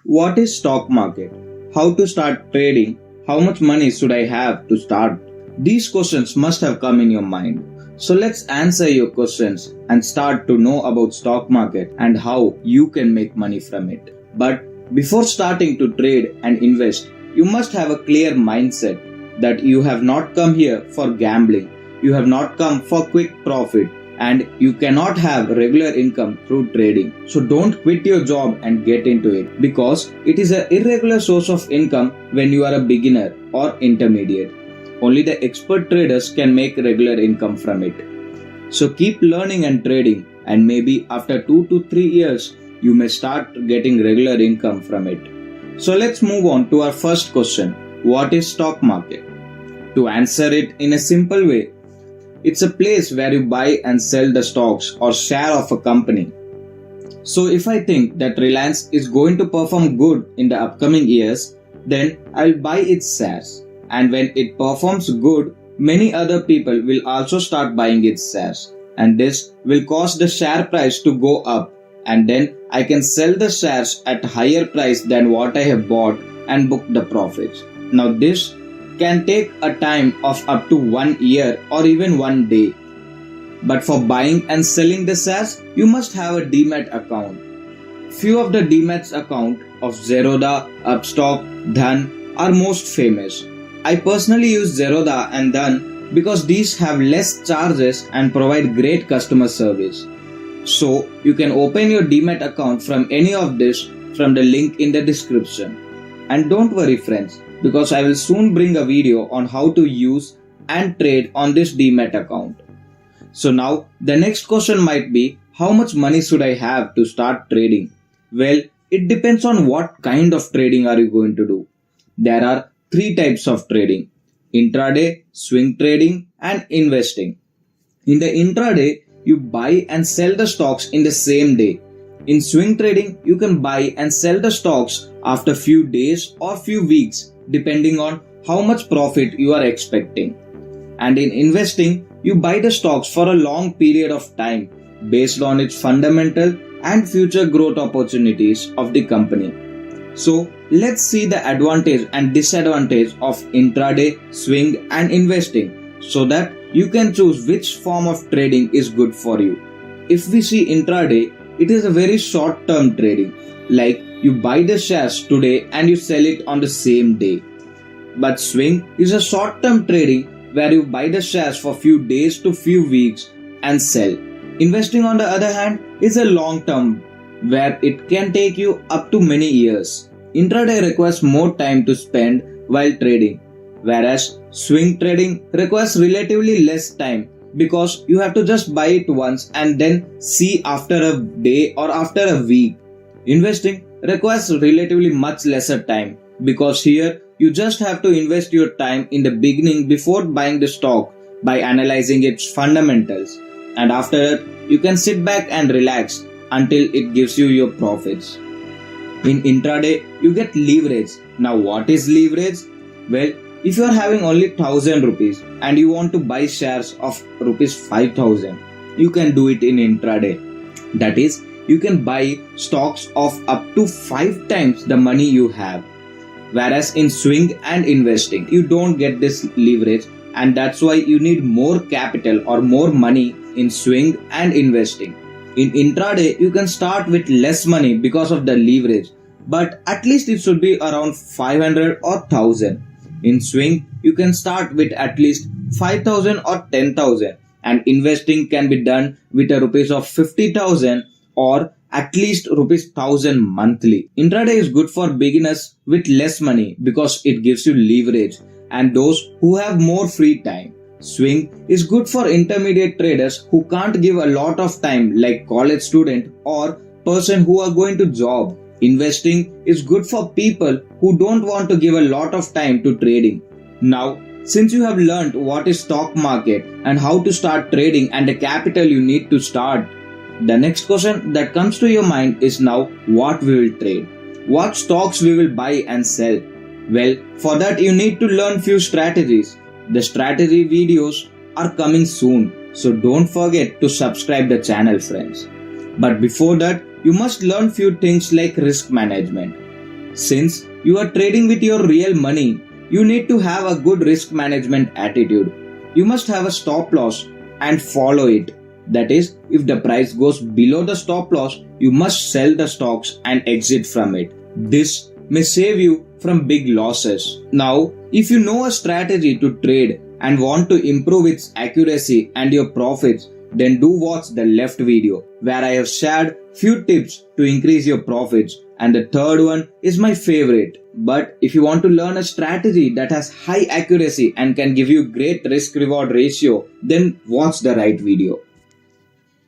What is stock market? How to start trading? How much money should I have to start? These questions must have come in your mind. So let's answer your questions and start to know about stock market and how you can make money from it. But before starting to trade and invest, you must have a clear mindset that you have not come here for gambling. You have not come for quick profit and you cannot have regular income through trading. So don't quit your job and get into it because it is an irregular source of income when you are a beginner or intermediate. Only the expert traders can make regular income from it. So keep learning and trading, and maybe after 2 to 3 years, you may start getting regular income from it. So let's move on to our first question. What is stock market? To answer it in a simple way, it's a place where you buy and sell the stocks or share of a company. So if I think that Reliance is going to perform good in the upcoming years, then I'll buy its shares. And when it performs good, many other people will also start buying its shares. And this will cause the share price to go up. And then I can sell the shares at a higher price than what I have bought and book the profits. Now this can take a time of up to 1 year or even 1 day. But for buying and selling the shares, you must have a DMAT account. Few of the DMAT account of Zerodha, Upstock, Dhan are most famous. I personally use Zerodha and Dhan because these have less charges and provide great customer service. So you can open your DMAT account from any of this from the link in the description. And don't worry friends, because I will soon bring a video on how to use and trade on this DMAT account. So now the next question might be, how much money should I have to start trading? Well, it depends on what kind of trading are you going to do. There are 3 types of trading: intraday, swing trading and investing. In the intraday, you buy and sell the stocks in the same day. In swing trading, you can buy and sell the stocks after few days or few weeks depending on how much profit you are expecting. And in investing, you buy the stocks for a long period of time based on its fundamental and future growth opportunities of the company. So let's see the advantage and disadvantage of intraday, swing and investing so that you can choose which form of trading is good for you. If we see intraday, it is a very short term trading, like you buy the shares today and you sell it on the same day. But swing is a short term trading where you buy the shares for few days to few weeks and sell. Investing on the other hand is a long term where it can take you up to many years. Intraday requires more time to spend while trading, whereas swing trading requires relatively less time because you have to just buy it once and then see after a day or after a week. Investing requires relatively much lesser time because here you just have to invest your time in the beginning before buying the stock by analyzing its fundamentals, and after that you can sit back and relax until it gives you your profits. In intraday, you get leverage. Now what is leverage? Well, if you are having only 1000 rupees and you want to buy shares of rupees 5000, you can do it in intraday. That is, you can buy stocks of up to 5 times the money you have. Whereas in swing and investing, you don't get this leverage, and that's why you need more capital or more money in swing and investing. In intraday, you can start with less money because of the leverage, but at least it should be around 500 or 1000. In swing, you can start with at least 5000 or 10,000, and investing can be done with a rupees of 50,000 or at least rupees 1000 monthly. Intraday is good for beginners with less money because it gives you leverage and those who have more free time. Swing is good for intermediate traders who can't give a lot of time, like college student or person who are going to job. Investing is good for people who don't want to give a lot of time to trading. Now, since you have learned what is stock market and how to start trading and the capital you need to start, the next question that comes to your mind is now what we will trade. What stocks we will buy and sell? Well, for that you need to learn few strategies. The strategy videos are coming soon, so don't forget to subscribe the channel friends. But before that, you must learn few things like risk management. Since you are trading with your real money, you need to have a good risk management attitude. You must have a stop loss and follow it. That is, if the price goes below the stop loss, you must sell the stocks and exit from it. This may save you from big losses. Now, if you know a strategy to trade and want to improve its accuracy and your profits, then do watch the left video where I have shared few tips to increase your profits, and the third one is my favorite. But if you want to learn a strategy that has high accuracy and can give you great risk reward ratio, then watch the right video.